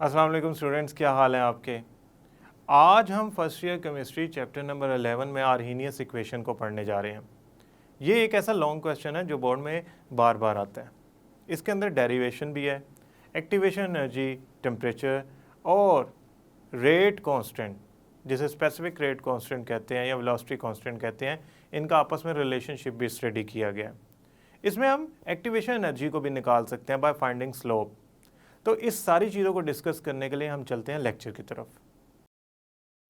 अस्सलाम वालेकुम स्टूडेंट्स, क्या हाल है आपके। आज हम first year chemistry chapter number 11 में आर्हीनियस इक्वेशन को पढ़ने जा रहे हैं। ये एक ऐसा लॉन्ग क्वेश्चन है जो बोर्ड में बार बार आता है। इसके अंदर डेरिवेशन भी है, एक्टिवेशन एनर्जी, टेम्परेचर और रेट कांस्टेंट, जिसे स्पेसिफिक रेट कांस्टेंट कहते हैं या वेलोसिटी कांस्टेंट कहते हैं, इनका आपस में रिलेशनशिप भी स्टडी किया गया है। इसमें हम एक्टिवेशन एनर्जी को भी निकाल सकते हैं बाय फाइंडिंग स्लोप। तो इस सारी चीज़ों को डिस्कस करने के लिए हम चलते हैं लेक्चर की तरफ।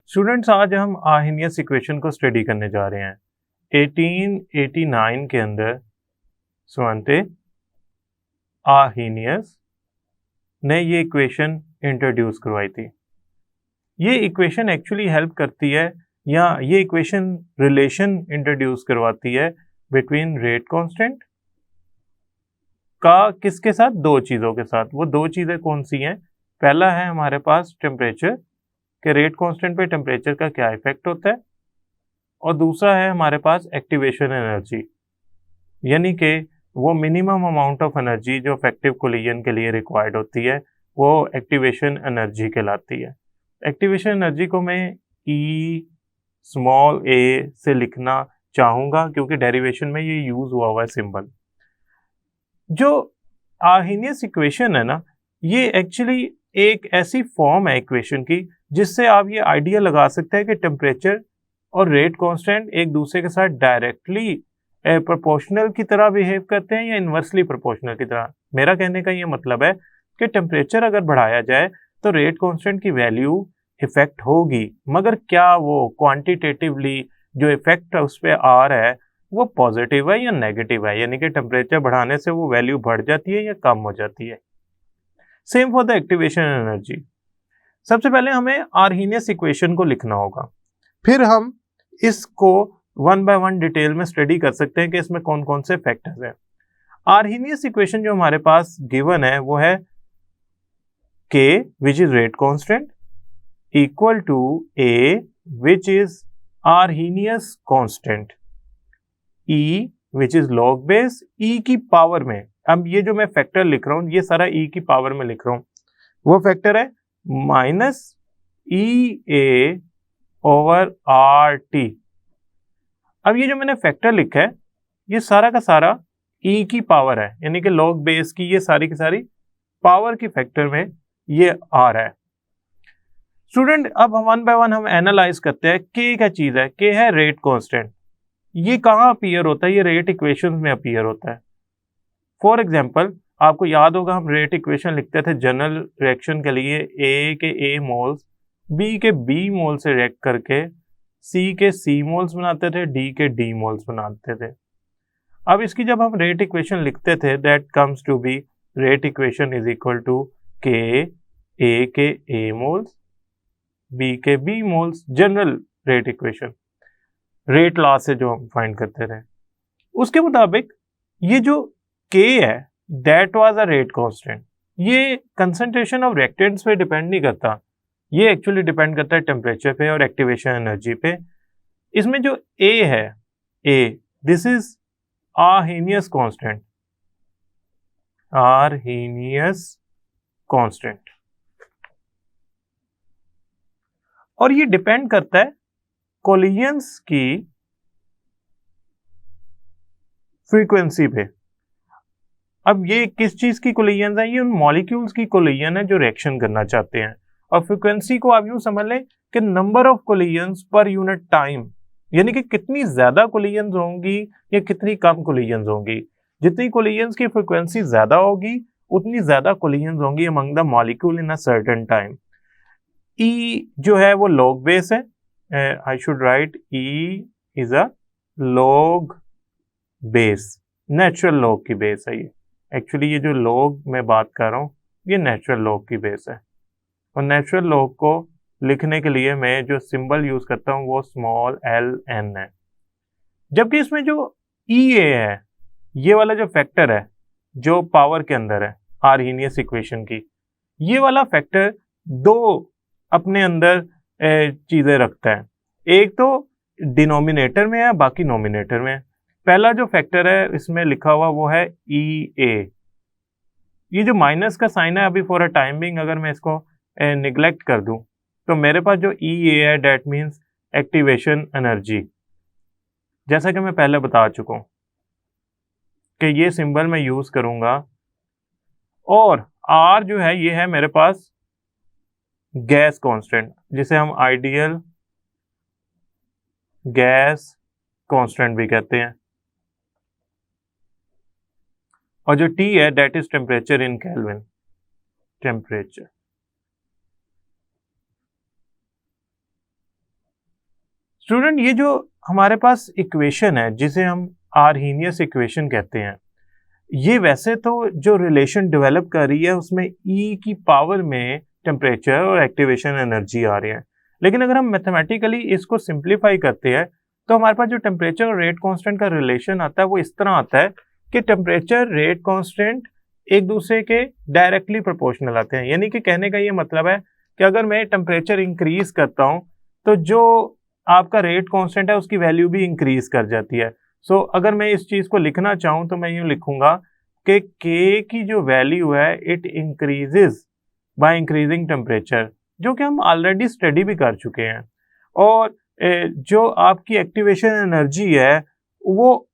स्टूडेंट्स, आज हम आर्हीनियस इक्वेशन को स्टडी करने जा रहे हैं। 1889 के अंदर स्वांते आर्हीनियस ने ये इक्वेशन इंट्रोड्यूस करवाई थी। ये इक्वेशन एक्चुअली हेल्प करती है, या ये इक्वेशन रिलेशन इंट्रोड्यूस करवाती है बिटवीन रेट कांस्टेंट का किसके साथ, दो चीज़ों के साथ। वो दो चीज़ें कौन सी हैं? पहला है हमारे पास टेम्परेचर के, रेट कांस्टेंट पे टेम्परेचर का क्या इफेक्ट होता है, और दूसरा है हमारे पास एक्टिवेशन एनर्जी, यानी कि वो मिनिमम अमाउंट ऑफ एनर्जी जो इफेक्टिव कोलिजन के लिए रिक्वायर्ड होती है, वो एक्टिवेशन एनर्जी कहलाती है। एक्टिवेशन एनर्जी को मैं ई स्मॉल ए से लिखना चाहूँगा क्योंकि डेरिवेशन में ये यूज़ हुआ हुआ है सिंबल। जो आर्हीनियस इक्वेशन है ना, ये एक्चुअली एक ऐसी फॉर्म है इक्वेशन की जिससे आप ये आइडिया लगा सकते हैं कि टेम्परेचर और रेट कांस्टेंट एक दूसरे के साथ डायरेक्टली प्रोपोर्शनल की तरह बिहेव करते हैं या इन्वर्सली प्रोपोर्शनल की तरह। मेरा कहने का ये मतलब है कि टेम्परेचर अगर बढ़ाया जाए तो रेट कांस्टेंट की वैल्यू इफेक्ट होगी, मगर क्या वो क्वांटिटेटिवली जो इफेक्ट उस पर आ रहा है वो पॉजिटिव है या नेगेटिव है, यानी कि टेम्परेचर बढ़ाने से वो वैल्यू बढ़ जाती है या कम हो जाती है। Same for the activation energy. सबसे पहले हमें आर्हीनियस इक्वेशन को लिखना होगा, फिर हम इसको वन बाय वन डिटेल में स्टडी कर सकते हैं कि इसमें कौन कौन से फैक्टर्स हैं। आर्हीनियस इक्वेशन जो हमारे पास गिवन है वो है K which is rate constant equal to A which is Arrhenius constant, E which is log base E की पावर में। अब ये जो मैं फैक्टर लिख रहा हूं ये सारा E की पावर में लिख रहा हूं, वो फैक्टर है माइनस EA ओवर RT। अब ये जो मैंने फैक्टर लिखा है ये सारा का सारा E की पावर है, यानी कि लॉग बेस की ये सारी की सारी पावर की फैक्टर में ये आ रहा है। स्टूडेंट, अब वन बाय वन हम एनालाइज करते हैं। K क्या चीज है? K है रेट कांस्टेंट। ये कहाँ अपीयर होता है? ये रेट इक्वेशन में अपीयर होता है। फॉर एग्जाम्पल, आपको याद होगा हम रेट इक्वेशन लिखते थे जनरल रिएक्शन के लिए, A के A मोल्स B के B मोल से रिएक्ट करके C के C मोल्स बनाते थे, D के D मोल्स बनाते थे। अब इसकी जब हम रेट इक्वेशन लिखते थे, that comes to be rate equation is equal to K A के A मोल्स B के B moles, general rate equation rate law से जो हम फाइंड करते थे। उसके मुताबिक ये जो K है that was a rate constant. ये कंसंट्रेशन ऑफ रिएक्टेंट्स पे डिपेंड नहीं करता, ये एक्चुअली डिपेंड करता है टेम्परेचर पे और एक्टिवेशन एनर्जी पे। इसमें जो A है, A this is Arrhenius constant, Arrhenius constant, और ये डिपेंड करता है कोलिजन्स की फ्रीक्वेंसी पे। अब ये किस चीज की कोलिजन है? ये उन मॉलिक्यूल्स की कोलिजन है जो रिएक्शन करना चाहते हैं, और फ्रीक्वेंसी को आप यूं समझ लें कि number of collisions per unit time, यानी कि कितनी ज्यादा कोलिजन्स होंगी या कितनी कम कोलिजन्स होंगी। जितनी कोलिजन्स की फ्रीक्वेंसी ज्यादा होगी उतनी ज्यादा कोलिजन्स होंगी among the molecule in a certain time. E जो है वो लॉग बेस है, I should write E is a log base, natural log की बेस है ये। एक्चुअली ये जो लॉग मैं बात कर रहा हूँ ये नेचुरल लॉग की बेस है, और नेचुरल लॉग को लिखने के लिए मैं जो सिंबल यूज करता हूँ वो स्मॉल ln है। जबकि इसमें जो EA है, ये वाला जो फैक्टर है जो पावर के अंदर है आर्हीनियस इक्वेशन की, ये वाला फैक्टर दो अपने अंदर चीजें रखता है। एक तो डिनोमिनेटर में है, बाकी नोमिनेटर में है। पहला जो फैक्टर है इसमें लिखा हुआ वो है EA। ये जो माइनस का साइन है, अभी फॉर अ टाइम बिंग अगर मैं इसको निगलेक्ट कर दूं तो मेरे पास जो ई ए है डेट मीन्स एक्टिवेशन एनर्जी। जैसा कि मैं पहले बता चुका हूं कि ये सिंबल मैं यूज करूंगा, और आर जो है ये है मेरे पास गैस कांस्टेंट, जिसे हम आइडियल गैस कांस्टेंट भी कहते हैं, और जो टी है that is temperature in kelvin, temperature. Student ये जो हमारे पास इक्वेशन है जिसे हम आर्हीनियस इक्वेशन कहते हैं, ये वैसे तो जो रिलेशन डेवलप कर रही है उसमें ई की पावर में टेम्परेचर और एक्टिवेशन एनर्जी आ रही है, लेकिन अगर हम मैथमेटिकली इसको सिंप्लीफाई करते हैं तो हमारे पास जो टेम्परेचर और रेट कांस्टेंट का रिलेशन आता है वो इस तरह आता है कि टेम्परेचर रेट कांस्टेंट एक दूसरे के डायरेक्टली प्रोपोर्शनल आते हैं। यानी कि कहने का ये मतलब है कि अगर मैं टेम्परेचर इंक्रीज करता हूँ तो जो आपका रेट कांस्टेंट है उसकी वैल्यू भी इंक्रीज कर जाती है। सो अगर मैं इस चीज को लिखना चाहूं तो मैं यूं लिखूंगा कि K की जो वैल्यू है it increases by increasing temperature, जो कि हम ऑलरेडी स्टडी भी कर चुके हैं। और जो आपकी एक्टिवेशन एनर्जी है वो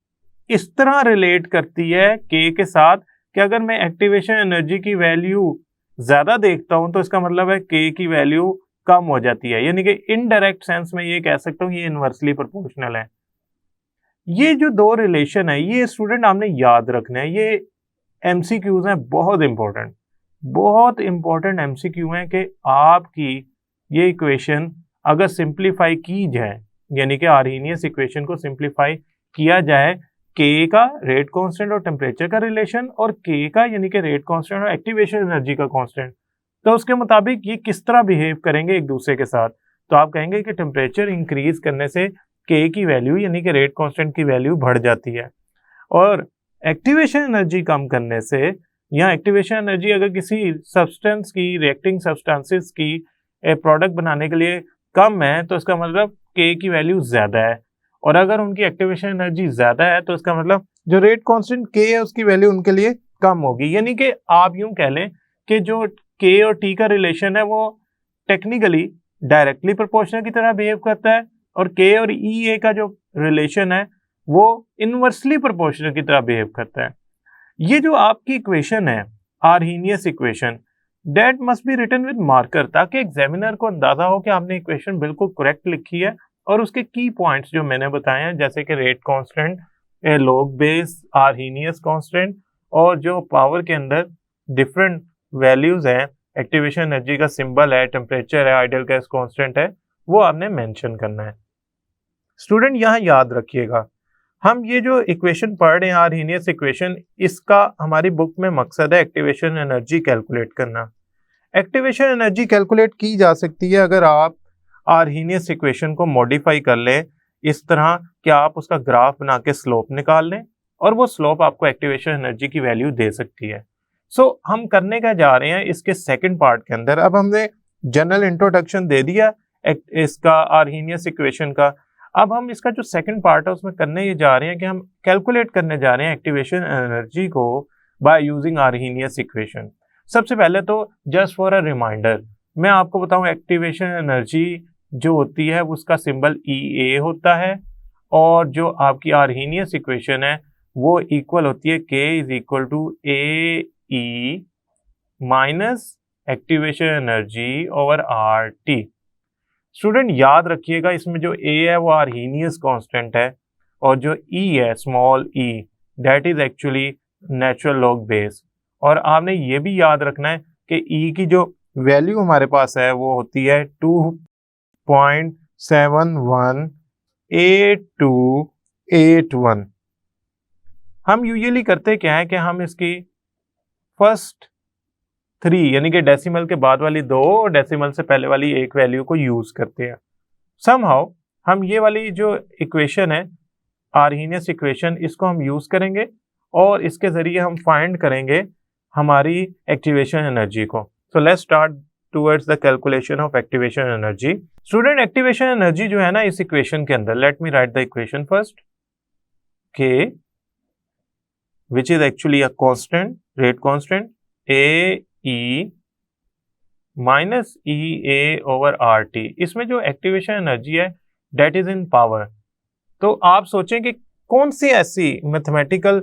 इस तरह रिलेट करती है K के साथ कि अगर मैं एक्टिवेशन एनर्जी की वैल्यू ज्यादा देखता हूं तो इसका मतलब है K की वैल्यू कम हो जाती है। यानी कि इनडायरेक्ट सेंस में ये कह सकता हूं ये इनवर्सली प्रोपोर्शनल है। ये जो दो रिलेशन है ये स्टूडेंट आपने याद रखना है, ये एमसीक्यूज हैं, बहुत इंपॉर्टेंट एमसीक्यू हैं कि आपकी ये इक्वेशन अगर सिंप्लीफाई की जाए, यानी कि आर्हीनियस इक्वेशन को सिंप्लीफाई किया जाए, के का रेट कांस्टेंट और टेम्परेचर का रिलेशन और के का यानी कि रेट कांस्टेंट और एक्टिवेशन एनर्जी का कांस्टेंट, तो उसके मुताबिक ये किस तरह बिहेव करेंगे एक दूसरे के साथ। तो आप कहेंगे कि टेम्परेचर इंक्रीज करने से के की वैल्यू यानी कि रेट कांस्टेंट की वैल्यू बढ़ जाती है, और एक्टिवेशन एनर्जी कम करने से या एक्टिवेशन एनर्जी अगर किसी सब्सटेंस की, रिएक्टिंग सब्सटेंसेस की प्रोडक्ट बनाने के लिए कम है तो इसका मतलब के की वैल्यू ज्यादा है, और अगर उनकी एक्टिवेशन एनर्जी ज्यादा है तो इसका मतलब जो रेट कांस्टेंट के है उसकी वैल्यू उनके लिए कम होगी। यानी कि आप यूं कह लें कि जो के और टी का रिलेशन है वो टेक्निकली डायरेक्टली प्रोपोर्शनल की तरह बिहेव करता है, और के और ई ए का जो रिलेशन है वो इनवर्सली प्रोपोर्शनल की तरह बिहेव करता है। ये जो आपकी इक्वेशन है Arrhenius equation, that must be written with marker, ताकि एग्जामिनर को अंदाजा हो कि आपने इक्वेशन बिल्कुल करेक्ट लिखी है, और उसके की पॉइंट्स जो मैंने बताए हैं जैसे कि rate constant, log base, Arrhenius constant, और जो पावर के अंदर डिफरेंट वैल्यूज हैं, एक्टिवेशन एनर्जी का सिंबल है, टेम्परेचर है, आइडियल गैस कांस्टेंट है, वो आपने मेंशन करना है। स्टूडेंट यहाँ याद रखिएगा, हम ये जो इक्वेशन पढ़ रहे हैं आर्हीनियस इक्वेशन, इसका हमारी बुक में मकसद है एक्टिवेशन एनर्जी कैलकुलेट करना। एक्टिवेशन एनर्जी कैलकुलेट की जा सकती है अगर आप आर्हीनियस इक्वेशन को मॉडिफाई कर लें इस तरह कि आप उसका ग्राफ बना के स्लोप निकाल लें, और वो स्लोप आपको एक्टिवेशन एनर्जी की वैल्यू दे सकती है। सो हम करने का जा रहे हैं इसके सेकंड पार्ट के अंदर। अब हमने जनरल इंट्रोडक्शन दे दिया इसका आर्हीनियस इक्वेशन का, अब हम इसका जो सेकंड पार्ट है उसमें करने ये जा रहे हैं कि हम कैलकुलेट करने जा रहे हैं एक्टिवेशन एनर्जी को बाय यूजिंग आर्हीनियस इक्वेशन। सबसे पहले तो जस्ट फॉर अ रिमाइंडर मैं आपको बताऊं, एक्टिवेशन एनर्जी जो होती है उसका सिंबल ई ए होता है, और जो आपकी आर्हीनियस इक्वेशन है वो इक्वल होती है K is equal to A E minus activation energy over R T. Student याद रखिएगा इसमें जो ए है वो आर्हीनियस कांस्टेंट है, और जो ई है small E that is actually natural log base, और आपने ये भी याद रखना है कि ई की जो वैल्यू हमारे पास है वो होती है 2.718281। हम यूजुअली करते क्या है कि हम इसकी फर्स्ट 3 यानी कि डेसिमल के बाद वाली 2 और डेसिमल से पहले वाली 1 वैल्यू को यूज करते हैं। समहाउ हम ये वाली जो इक्वेशन है आर्हीनियस इक्वेशन, इसको हम यूज करेंगे और इसके जरिए हम फाइंड करेंगे हमारी एक्टिवेशन एनर्जी को। So let's start towards the calculation of activation energy. Student activation energy जो है ना इस इक्वेशन के अंदर, let me write the equation first, k which is actually a constant, rate constant, A E minus E A over R T. इसमें जो activation energy है that is in power. तो आप सोचें कि कौन सी ऐसी मैथमेटिकल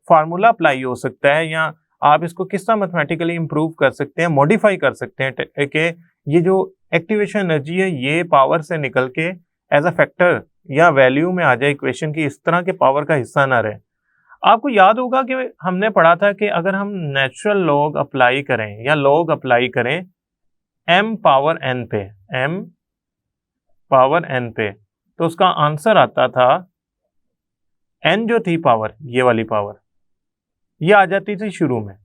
फार्मूला अप्लाई हो सकता है, या आप इसको किस तरह मैथमेटिकली इंप्रूव कर सकते हैं, मॉडिफाई कर सकते हैं कि ये जो एक्टिवेशन एनर्जी है ये पावर से निकल के एज अ फैक्टर या वैल्यू में आ जाए इक्वेशन की, इस तरह के पावर का हिस्सा ना रहे। आपको याद होगा कि हमने पढ़ा था कि अगर हम नेचुरल लॉग अप्लाई करें या लॉग अप्लाई करें m पावर n पे, m पावर n पे, तो उसका आंसर आता था n जो थी पावर, ये वाली पावर, ये आ जाती थी शुरू में,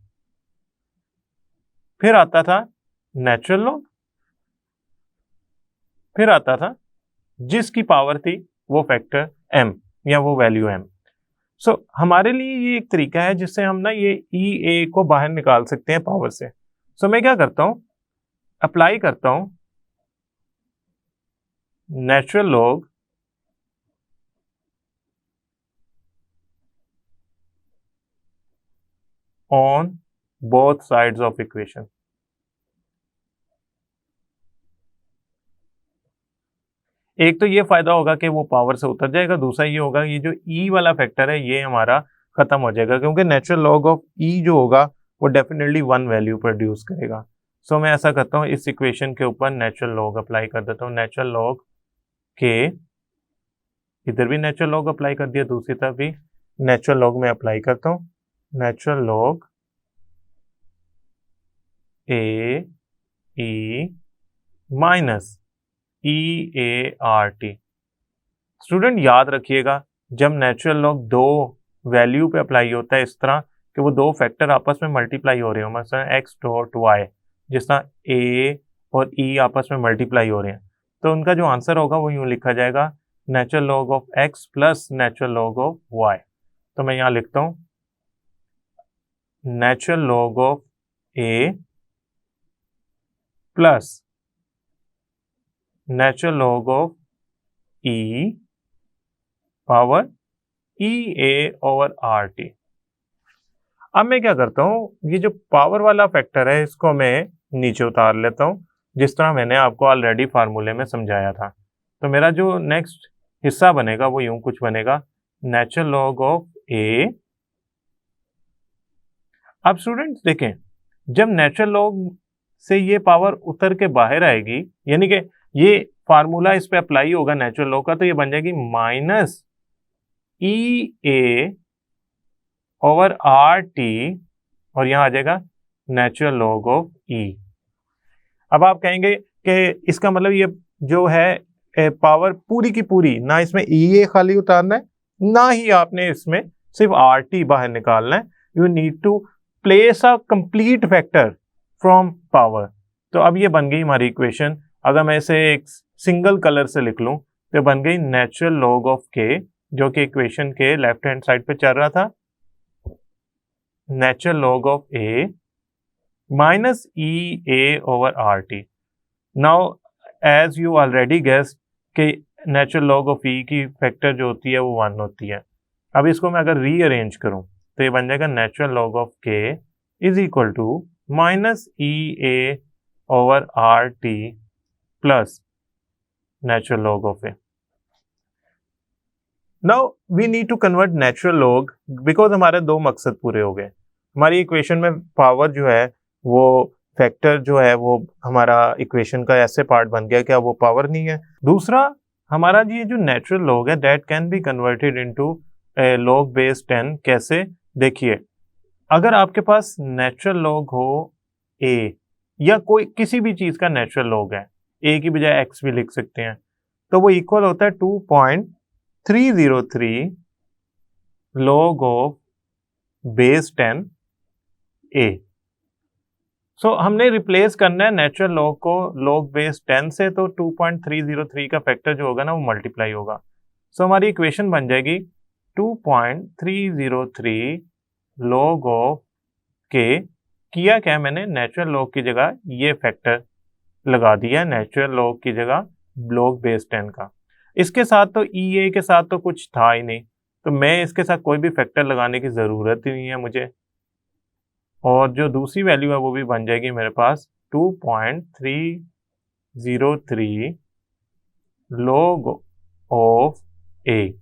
फिर आता था नेचुरल लॉग, फिर आता था जिसकी पावर थी वो फैक्टर m या वो वैल्यू m। सो हमारे लिए ये एक तरीका है जिससे हम ना ये ई ए को बाहर निकाल सकते हैं पावर से। सो मैं क्या करता हूं, अप्लाई करता हूं natural log on both sides of equation. एक तो ये फायदा होगा कि वो पावर से उतर जाएगा, दूसरा ये होगा ये जो ई वाला फैक्टर है ये हमारा खत्म हो जाएगा, क्योंकि नेचुरल लॉग ऑफ ई जो होगा वो डेफिनेटली वन वैल्यू प्रोड्यूस करेगा। सो मैं ऐसा करता हूँ, इस इक्वेशन के ऊपर नेचुरल लॉग अप्लाई कर देता हूँ। नेचुरल लॉग के, इधर भी नेचुरल लॉग अप्लाई कर दिया, दूसरी तरफ भी नेचुरल लॉग में अप्लाई करता हूँ। Natural log A E minus E A R T. Student याद रखिएगा, जब नेचुरल लॉग दो वैल्यू पे अप्लाई होता है इस तरह कि वो दो फैक्टर आपस में मल्टीप्लाई हो रहे हो, मतलब एक्स डॉट वाई, जिस तरह ए और ई आपस में मल्टीप्लाई हो रहे हैं, तो उनका जो आंसर होगा वो यूं लिखा जाएगा natural log of X plus natural log of Y. तो मैं यहां लिखता हूं natural log of A plus natural log of E power E A over R T. अब मैं क्या करता हूं, ये जो पावर वाला फैक्टर है इसको मैं नीचे उतार लेता हूं, जिस तरह मैंने आपको ऑलरेडी फार्मूले में समझाया था। तो मेरा जो नेक्स्ट हिस्सा बनेगा वो यूं कुछ बनेगा, नेचुरल लॉग ऑफ ए। अब स्टूडेंट्स देखें, जब नेचुरल लॉग से ये पावर उतर के बाहर आएगी, यानी कि ये फार्मूला इस पे अप्लाई होगा नेचुरल लॉग का, तो ये बन जाएगी minus E A over R T, और यहां आ जाएगा नेचुरल लॉग ऑफ ई। अब आप कहेंगे कि इसका मतलब ये जो है पावर पूरी की पूरी, ना इसमें ई ए खाली उतारना है, ना ही आपने इसमें सिर्फ आर टी बाहर निकालना है। You need to place a complete factor from power. तो अब ये बन गई हमारी इक्वेशन। अगर मैं इसे एक सिंगल कलर से लिख लूं तो बन गई नेचुरल लॉग ऑफ के, जो कि इक्वेशन के लेफ्ट हैंड साइड पे चल रहा था, natural log of A minus E A over R T. Now as you already guessed कि नेचुरल लॉग ऑफ ई की फैक्टर जो होती है वो 1 होती है। अब इसको मैं अगर रीअरेंज करूं तो ये बन जाएगा natural log of K is equal to minus E A over R T plus natural log of A. Now we need to convert natural log, because हमारे दो मकसद पूरे हो गए। हमारी इक्वेशन में पावर जो है वो फैक्टर जो है वो हमारा इक्वेशन का ऐसे पार्ट बन गया कि अब वो पावर नहीं है। दूसरा, हमारा ये जो नेचुरल लॉग है that can be converted into log base 10। कैसे, देखिए, अगर आपके पास नेचुरल लॉग हो ए, या कोई किसी भी चीज का नेचुरल लॉग है, ए की बजाय एक्स भी लिख सकते हैं, तो वो इक्वल होता है 2.303 लॉग ऑफ बेस 10 ए। सो हमने रिप्लेस करना है नेचुरल लॉग को लॉग बेस 10 से, तो 2.303 का फैक्टर जो होगा ना वो मल्टीप्लाई होगा। सो हमारी इक्वेशन बन जाएगी 2.303 लॉग ऑफ के। किया क्या मैंने, नेचुरल लॉग की जगह ये फैक्टर लगा दिया, नेचुरल लॉग की जगह लॉग बेस 10 का। इसके साथ तो ई ए के साथ तो कुछ था ही नहीं, तो मैं इसके साथ कोई भी फैक्टर लगाने की ज़रूरत ही नहीं है मुझे। और जो दूसरी वैल्यू है वो भी बन जाएगी मेरे पास 2.303 log of a।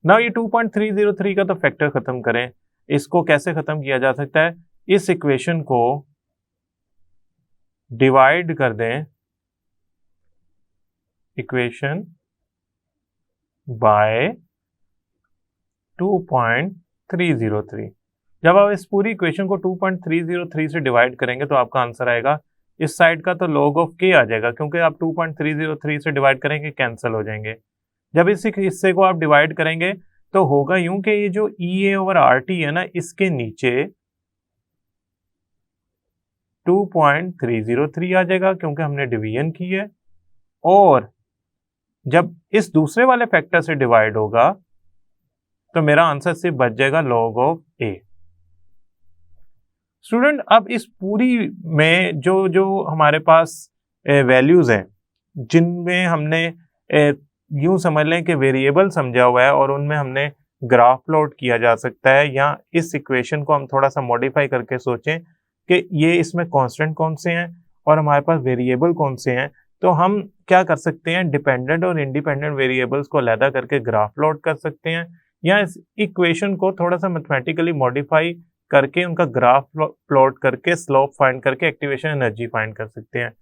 नाउ ये 2.303 का तो फैक्टर खत्म करें, इसको कैसे खत्म किया जा सकता है? इस इक्वेशन को डिवाइड कर दें इक्वेशन बाय 2.303। जब आप इस पूरी इक्वेशन को 2.303 से डिवाइड करेंगे तो आपका आंसर आएगा, इस साइड का तो log ऑफ k आ जाएगा, क्योंकि आप 2.303 से डिवाइड करेंगे कैंसिल हो जाएंगे। जब इस हिस्से को आप डिवाइड करेंगे तो होगा यूं कि ये जो EA/RT है ना, इसके नीचे 2.303 आ जाएगा क्योंकि हमने डिवीजन की है, और जब इस दूसरे वाले फैक्टर से डिवाइड होगा तो मेरा आंसर सिर्फ बच जाएगा log ऑफ a। स्टूडेंट, अब इस पूरी में जो जो हमारे पास वैल्यूज हैं, जिनमें हमने यूं समझ लें कि वेरिएबल समझा हुआ है और उनमें हमने ग्राफ प्लॉट किया जा सकता है, या इस इक्वेशन को हम थोड़ा सा मॉडिफाई करके सोचें कि ये इसमें कांस्टेंट कौन से हैं और हमारे पास वेरिएबल कौन से हैं, तो हम क्या कर सकते हैं, डिपेंडेंट और इंडिपेंडेंट वेरिएबल्स को अलग करके ग्राफ प्लॉट कर सकते हैं, या इस इक्वेशन को थोड़ा सा मैथमेटिकली मॉडिफाई करके उनका ग्राफ प्लॉट करके स्लोप फाइंड करके एक्टिवेशन एनर्जी फाइंड कर सकते हैं।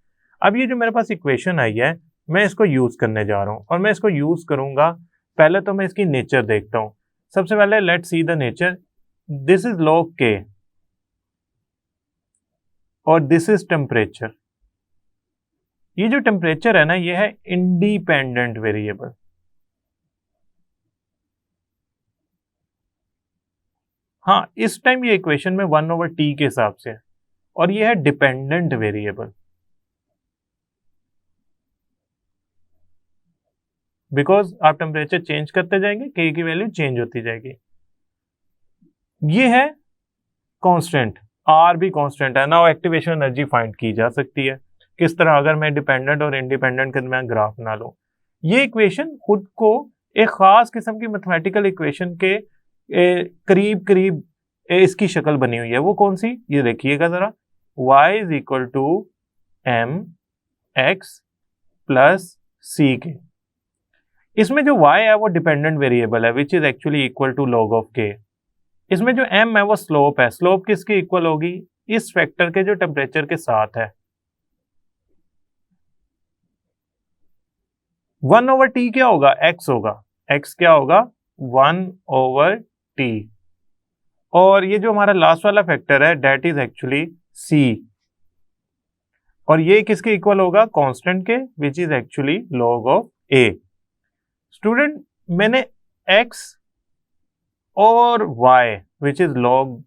अब ये जो मेरे पास इक्वेशन आई है, मैं इसको यूज करने जा रहा हूँ, और मैं इसको यूज करूंगा। पहले तो मैं इसकी नेचर देखता हूँ। सबसे पहले let's see the nature. This is log k और दिस इज टेम्परेचर। ये जो टेम्परेचर है ना, ये है इंडिपेंडेंट वेरिएबल। हाँ, इस टाइम ये इक्वेशन में 1/t के हिसाब से, और ये है डिपेंडेंट वेरिएबल, बिकॉज आप टेम्परेचर चेंज करते जाएंगे, k की वैल्यू चेंज होती जाएगी। ये है कांस्टेंट, r भी कांस्टेंट है ना, एक्टिवेशन एनर्जी फाइंड की जा सकती है। किस तरह? अगर मैं डिपेंडेंट और इंडिपेंडेंट के दरमियान ग्राफ बना लूं। ये इक्वेशन खुद को एक खास किस्म की मैथमेटिकल इक्वेशन के करीब करीब इसकी शक्ल बनी हुई है। वो कौन सी? ये देखिएगा जरा, y is equal to m x plus c के। इसमें जो y है वो डिपेंडेंट वेरिएबल है, which is actually equal to log of k। इसमें जो m है वो स्लोप है। स्लोप किसकी इक्वल होगी? इस फैक्टर के जो टेम्परेचर के साथ है। 1/t क्या होगा? x होगा। x क्या होगा? 1/t। और ये जो हमारा लास्ट वाला फैक्टर है, डेट इज एक्चुअली c, और ये किसके इक्वल होगा? कांस्टेंट के, which is actually log of a। Student, मैंने x और y which is log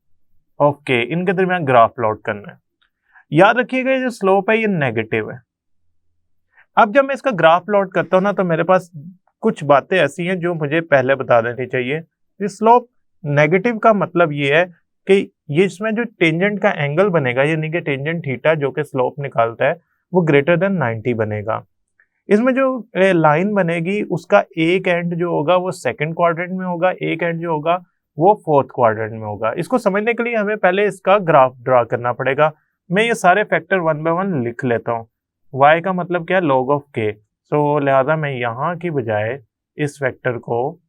of k, इनके दरमियान ग्राफ प्लॉट करना है। याद रखिएगा ये जो स्लोप है ये नेगेटिव है। अब जब मैं इसका ग्राफ प्लॉट करता हूं ना, तो मेरे पास कुछ बातें ऐसी हैं जो मुझे पहले बता देनी चाहिए। ये स्लोप नेगेटिव का मतलब ये है कि ये इसमें जो टेंजेंट का एंगल बनेगा, यानी कि टेंजेंट थीटा जो कि स्लोप निकालता है, वो ग्रेटर देन 90 बनेगा। इसमें जो लाइन बनेगी उसका एक एंड जो होगा वो सेकंड क्वाड्रेंट में होगा, एक एंड जो होगा वो फोर्थ क्वाड्रेंट में होगा। इसको समझने के लिए हमें पहले इसका ग्राफ ड्रा करना पड़ेगा। मैं ये सारे फैक्टर 1 बाय 1 लिख लेता हूँ। y का मतलब क्या है? log of k। सो लिहाजा मैं यहां की बजाय इस फैक्टर को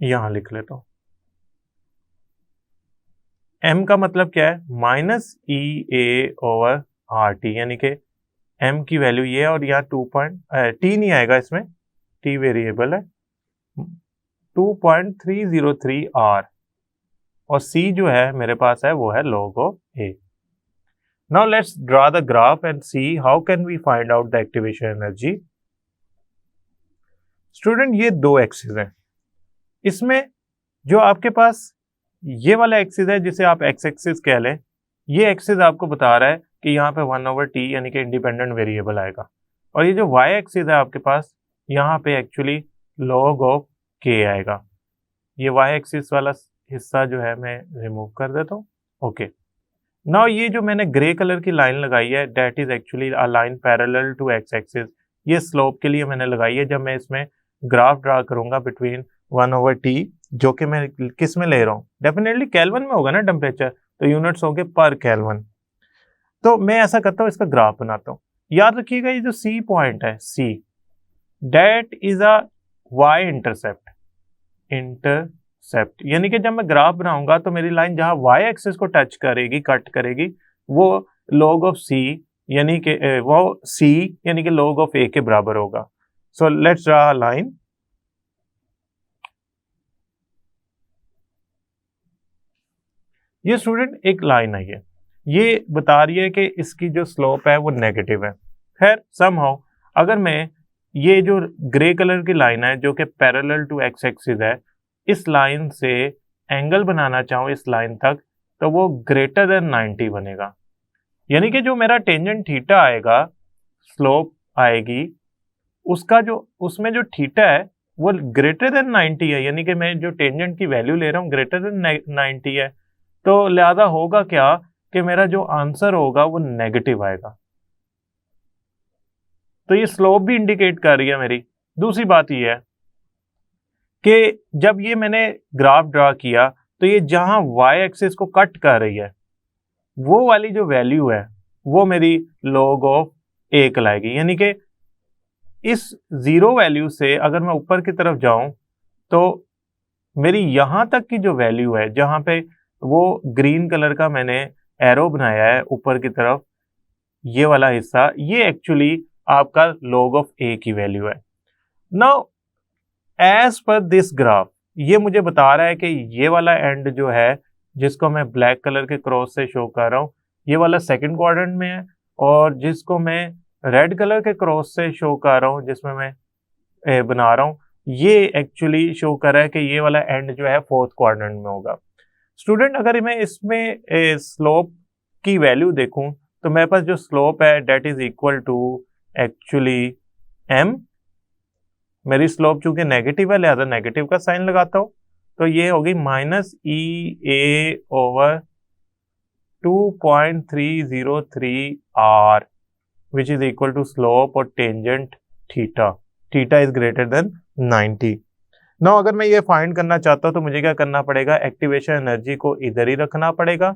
यहां लिख लेता हूं। m का मतलब क्या है? -EA/RT, यानी कि m की वैल्यू ये है, और यहाँ t नहीं आएगा, इसमें t वेरिएबल है, 2.303 r, और c जो है मेरे पास है वो है log of a। Now let's draw the graph and see how can we find out the activation energy. Student, ये दो एक्सिस हैं। इसमें जो आपके पास ये वाला एक्सिस है, जिसे आप एक्स एक्सिस कह लें, ये एक्सिस आपको बता रहा है कि यहाँ पे 1/t यानी कि इंडिपेंडेंट वेरिएबल आएगा, और ये जो y एक्सिस है आपके पास, यहाँ पे एक्चुअली log ऑफ k आएगा। ये y एक्सिस वाला हिस्सा जो है मैं रिमूव कर देता हूँ। ओके, नाउ ये जो मैंने ग्रे कलर की लाइन लगाई है, that is actually a line parallel to X axis. ये स्लोप के लिए मैंने लगाई है। जब मैं इसमें ग्राफ ड्रा करूंगा बिटवीन 1/T, जो कि मैं किस में ले रहा हूँ, डेफिनेटली केल्विन में होगा ना टेम्परेचर, तो यूनिट्स होंगे पर केल्विन। तो मैं ऐसा करता हूँ, इसका ग्राफ बनाता हूँ। याद रखिएगा ये जो C पॉइंट है, C that is a Y intercept, यानी कि जब मैं ग्राफ बनाऊंगा तो मेरी लाइन जहां Y एक्सिस को टच करेगी, कट करेगी, वो log ऑफ C यानी कि वो C यानी कि log ऑफ A के बराबर होगा। So let's draw a line. ये स्टूडेंट एक लाइन है, ये बता रही है कि इसकी जो स्लोप है वो नेगेटिव है। खैर समहाउ अगर मैं ये जो ग्रे कलर की लाइन है जो कि पैरेलल टू एक्स एक्सिस है, इस लाइन से एंगल बनाना चाहूँ इस लाइन तक, तो वो ग्रेटर देन 90 बनेगा। यानी कि जो मेरा टेंजेंट थीटा आएगा, स्लोप आएगी, उसका जो उसमें जो थीटा है वो ग्रेटर देन 90 है, यानी कि मैं जो टेंजेंट की वैल्यू ले रहा हूँ ग्रेटर देन 90 है। तो लिहाजा होगा क्या कि मेरा जो आंसर होगा वो नेगेटिव आएगा। तो ये स्लोप भी इंडिकेट कर रही है मेरी। दूसरी बात ये है कि जब ये मैंने ग्राफ ड्रा किया तो ये जहां y एक्सिस को कट कर रही है, वो वाली जो वैल्यू है वो मेरी log ऑफ a कहलाएगी। यानी कि इस जीरो वैल्यू से अगर मैं ऊपर की तरफ जाऊं तो मेरी यहां तक की जो वैल्यू है, जहां पे वो ग्रीन कलर का मैंने एरो बनाया है ऊपर की तरफ, ये वाला हिस्सा, ये एक्चुअली आपका log ऑफ a की वैल्यू है। Now as per this graph, ये मुझे बता रहा है कि ये वाला एंड जो है जिसको मैं ब्लैक कलर के क्रॉस से शो कर रहा हूँ, ये वाला सेकंड क्वाड्रेंट में है, और जिसको मैं रेड कलर के क्रॉस से शो कर रहा हूँ, जिसमें मैं बना रहा हूँ, ये एक्चुअली शो कर रहा है कि ये वाला एंड जो है फोर्थ क्वाड्रेंट में होगा। स्टूडेंट अगर मैं इसमें स्लोप की वैल्यू देखूं तो मेरे पास जो स्लोप है that is equal to actually m। मेरी स्लोप चूंकि नेगेटिव है लिहाजा नेगेटिव का साइन लगाता हूं, तो ये होगी -EA over 2.303 r which is equal to slope और tangent theta. Theta is greater than 90। Now अगर मैं ये फाइंड करना चाहता हूं तो मुझे क्या करना पड़ेगा, एक्टिवेशन एनर्जी को इधर ही रखना पड़ेगा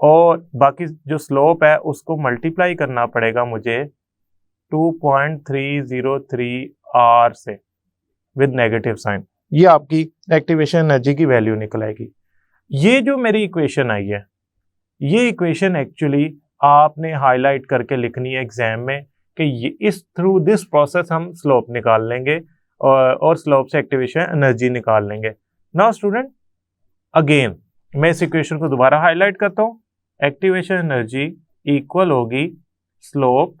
और बाकी जो स्लोप है उसको मल्टीप्लाई करना पड़ेगा मुझे 2.303 r से विद नेगेटिव साइन। ये आपकी एक्टिवेशन एनर्जी की वैल्यू निकल आएगी। ये जो मेरी इक्वेशन आई है, ये इक्वेशन एक्चुअली आपने हाईलाइट करके लिखनी है एग्जाम में कि इस थ्रू दिस प्रोसेस हम स्लोप निकाल लेंगे और स्लोप से एक्टिवेशन एनर्जी निकाल लेंगे। नाउ स्टूडेंट अगेन मैं इस इक्वेशन को दोबारा हाईलाइट करता हूं। एक्टिवेशन एनर्जी इक्वल होगी स्लोप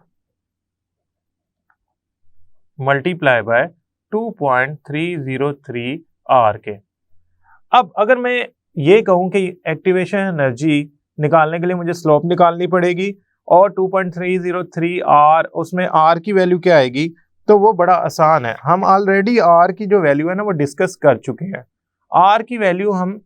मल्टीप्लाई बाय 2.303 r के। अब अगर मैं ये कहूं कि एक्टिवेशन एनर्जी निकालने के लिए मुझे स्लोप निकालनी पड़ेगी और 2.303 r, उसमें r की वैल्यू क्या आएगी, तो वो बड़ा आसान है। हम ऑलरेडी r की जो वैल्यू है ना वो डिस्कस कर चुके हैं। r की वैल्यू हम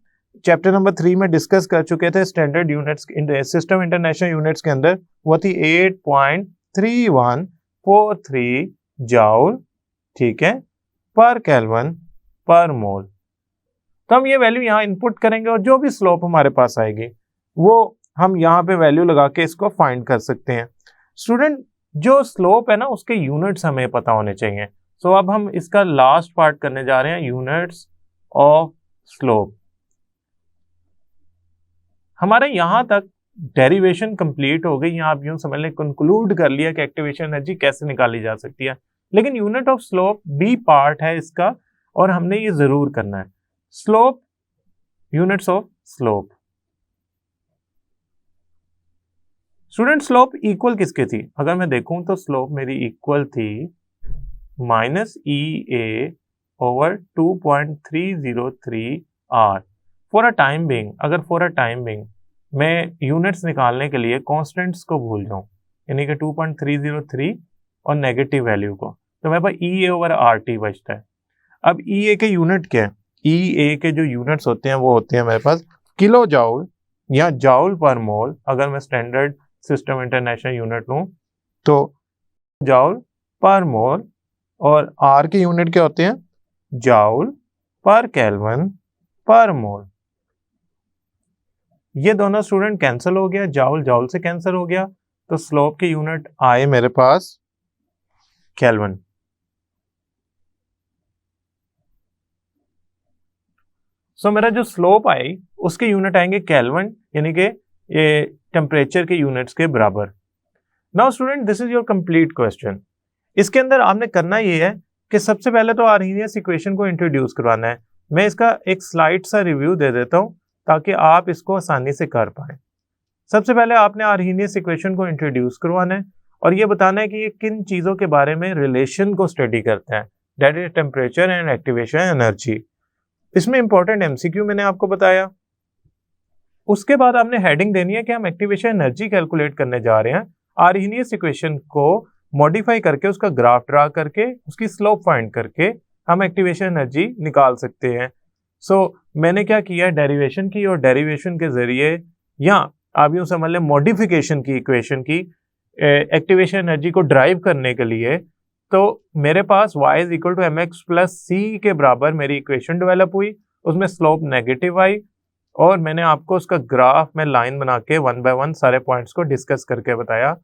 चैप्टर नंबर 3 में डिस्कस कर चुके थे standard units system international units के अंदर, वो थी 8.3143 जाउल, ठीक है, पर केल्विन पर मोल। तो हम ये वैल्यू यहाँ इनपुट करेंगे और जो भी स्लोप हमारे पास आएगी वो हम यहाँ पे वैल्यू लगा के इसको फाइंड कर सकते हैं। स्टूडेंट जो स्लोप है ना उसके यूनिट्स हमें पता होने चाहिए। सो अब हम इसका लास्ट पार्ट करने जा रहे हैं, यूनिट्स ऑफ स्लोप। हमारे यहाँ तक डेरिवेशन कंप्लीट हो गई, आप यूं समझ लें कंक्लूड कर लिया कि एक्टिवेशन एनर्जी कैसे निकाली जा सकती है, लेकिन यूनिट ऑफ स्लोप भी पार्ट है इसका और हमने ये जरूर करना है। Slope, units of slope. Student slope equal किसके थी, अगर मैं देखूं तो स्लोप मेरी इक्वल थी -EA over 2.303 r for a time being. अगर फॉर अ टाइम बीइंग मैं यूनिट्स निकालने के लिए कॉन्स्टेंट्स को भूल जाऊं, यानी कि 2.303 और नेगेटिव वैल्यू को, तो मेरे पास EA ओवर RT बचता है। अब EA के यूनिट क्या है, EA के जो यूनिट्स होते हैं वो होते हैं मेरे पास किलो जाउल या जाउल पर मोल। अगर मैं स्टैंडर्ड सिस्टम इंटरनेशनल यूनिट लूं तो जाउल पर मोल, और R के यूनिट क्या होते हैं, जाउल पर केल्विन पर मोल। ये दोनों स्टूडेंट कैंसिल हो गया, जाउल जाउल से कैंसिल हो गया, तो स्लोप की यूनिट आए मेरे पास केल्विन। सो मेरा जो स्लोप आई उसके यूनिट आएंगे केल्विन, यानी कि ये टेम्परेचर के यूनिट्स के बराबर। Now student this is your complete question. इसके अंदर आपने करना ये है कि सबसे पहले तो आर्हेनियस इक्वेशन को इंट्रोड्यूस करवाना है। मैं इसका एक स्लाइड सा रिव्यू दे देता हूं ताकि आप इसको आसानी से कर पाए। सबसे पहले आपने आर्हेनियस इक्वेशन को इंट्रोड्यूस करवाना है और ये बताना है कि ये किन चीजों के बारे में रिलेशन को स्टडी करते हैं, that is temperature and activation energy. इसमें इंपॉर्टेंट एमसीक्यू मैंने आपको बताया। उसके बाद आपने हेडिंग देनी है कि हम एक्टिवेशन एनर्जी कैलकुलेट करने जा रहे हैं, आर्हेनियस इक्वेशन को मॉडिफाई करके उसका ग्राफ ड्रा करके उसकी स्लोप फाइंड करके हम एक्टिवेशन एनर्जी निकाल सकते हैं। सो मैंने क्या किया, डेरिवेशन की, और डेरिवेशन के जरिए या आप यूं समझ लें मॉडिफिकेशन की इक्वेशन की एक्टिवेशन एनर्जी को ड्राइव करने के लिए, तो मेरे पास y is equal to m x plus c के बराबर मेरी इक्वेशन डेवलप हुई, उसमें स्लोप नेगेटिव आई और मैंने आपको उसका ग्राफ में लाइन बना के 1 बाय 1 सारे पॉइंट्स को डिस्कस करके बताया।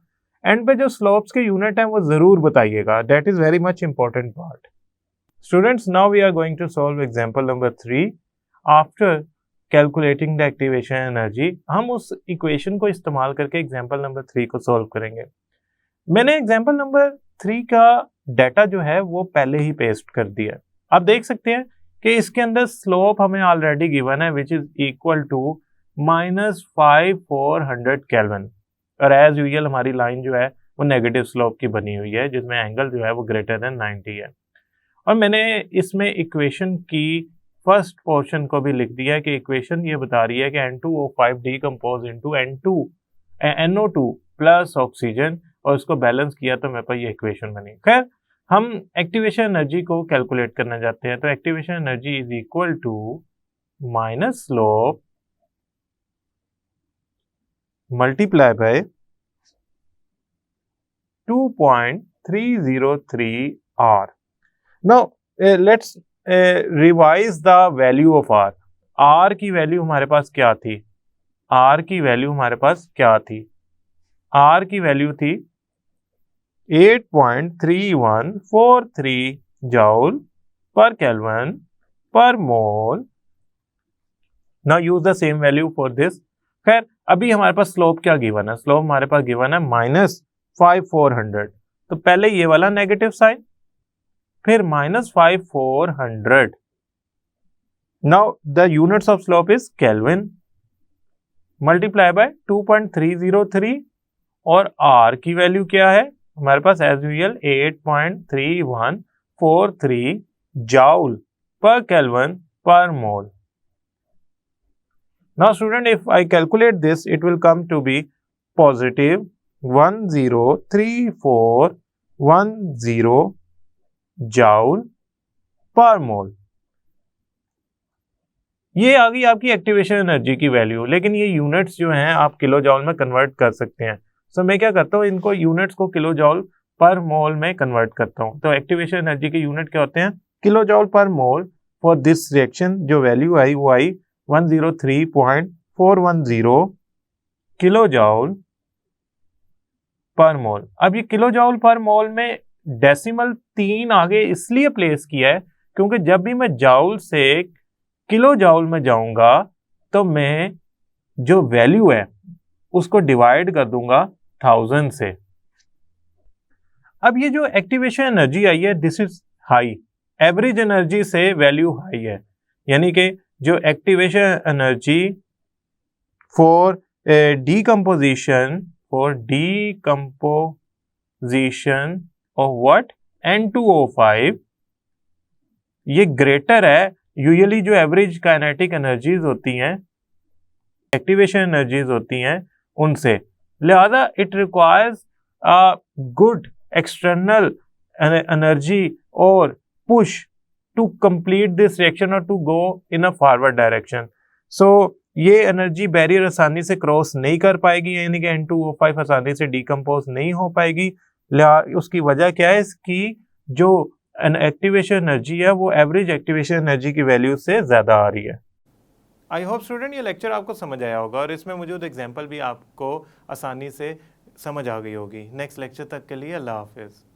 एंड पे जो स्लोप्स के यूनिट हैं वो जरूर बताइएगा, that is very much important part. Students now we are going to solve example number 3। After calculating the activation energy हम उस इक्वेशन को इस्तेमाल करके एग्जांपल नंबर 3 को सॉल्व करेंगे। मैंने एग्जांपल नंबर 3 का डाटा जो है वो पहले ही पेस्ट कर दिया। आप देख सकते हैं कि इसके अंदर स्लोप हमें ऑलरेडी गिवन है which is equal to -5400 Kelvin, और एज यूजुअल हमारी लाइन जो है वो नेगेटिव स्लोप की बनी हुई है जिसमें एंगल जो है वो ग्रेटर देन 90 है। और मैंने इसमें इक्वेशन की फर्स्ट पोर्शन को भी लिख दिया है कि इक्वेशन ये बता रही है कि N2O5 decompose into NO2 plus oxygen, और इसको बैलेंस किया तो मेरे पास ये इक्वेशन बनी। खैर हम एक्टिवेशन एनर्जी को कैलकुलेट करना चाहते हैं, तो activation energy is equal to minus slope multiply by 2.303 R। Now let's revise the value of R। R की वैल्यू हमारे पास क्या थी? R की वैल्यू हमारे पास क्या थी? R की वैल्यू थी 8.3143 joule per Kelvin per mole. Now use the same value for this. खैर अभी हमारे पास स्लोप क्या गिवन है? स्लोप हमारे पास गिवन है -5400, तो पहले ये वाला नेगेटिव साइन, फिर -5400। Now the units of slope is Kelvin multiply by 2.303 और R की वैल्यू क्या है हमारे पास? As usual 8.3143 joule per Kelvin per mole. Now student, if I calculate this, it will come to be positive 103410 joule per mole. ये आ गई आपकी activation energy की वैल्यू, लेकिन ये यूनिट्स जो हैं आप किलो जॉल में कन्वर्ट कर सकते हैं। सो मैं क्या करता हूँ, इनको यूनिट्स को किलो जॉल पर मोल में कन्वर्ट करता हूँ। तो एक्टिवेशन एनर्जी के यूनिट क्या होते हैं? किलो जॉल पर मोल। फॉर दिस रिएक्शन जो वैल्यू आई वो आई 103.410 किलो जॉल पर मोल। अब ये किलो जॉल पर मोल में डेसिमल 3 आगे इसलिए प्लेस किया है क्योंकि जब भी मैं जॉल से किलो जॉल में जाऊंगा तो मैं जो वैल्यू है उसको डिवाइड कर दूंगा 1000 से। अब ये जो एक्टिवेशन एनर्जी आई है this is high, average energy से वैल्यू हाई है, यानी कि जो activation energy for decomposition of what N2O5 ये ग्रेटर है यूजुअली जो एवरेज काइनेटिक एनर्जीज होती हैं, एक्टिवेशन एनर्जीज होती हैं उनसे। लिहाजा it requires a good external energy और push to complete this reaction और to go in a forward direction. So ये एनर्जी बैरियर आसानी से क्रॉस नहीं कर पाएगी, यानी कि N2O5 आसानी से डिकम्पोज नहीं हो पाएगी। उसकी वजह क्या है? इसकी जो एक्टिवेशन एनर्जी है वो एवरेज एक्टिवेशन एनर्जी की वैल्यू से ज़्यादा आ रही है। आई होप स्टूडेंट ये लेक्चर आपको समझ आया होगा और इसमें मौजूद एग्जाम्पल भी आपको आसानी से समझ आ गई होगी। नेक्स्ट लेक्चर तक के लिए अल्लाह हाफिज़।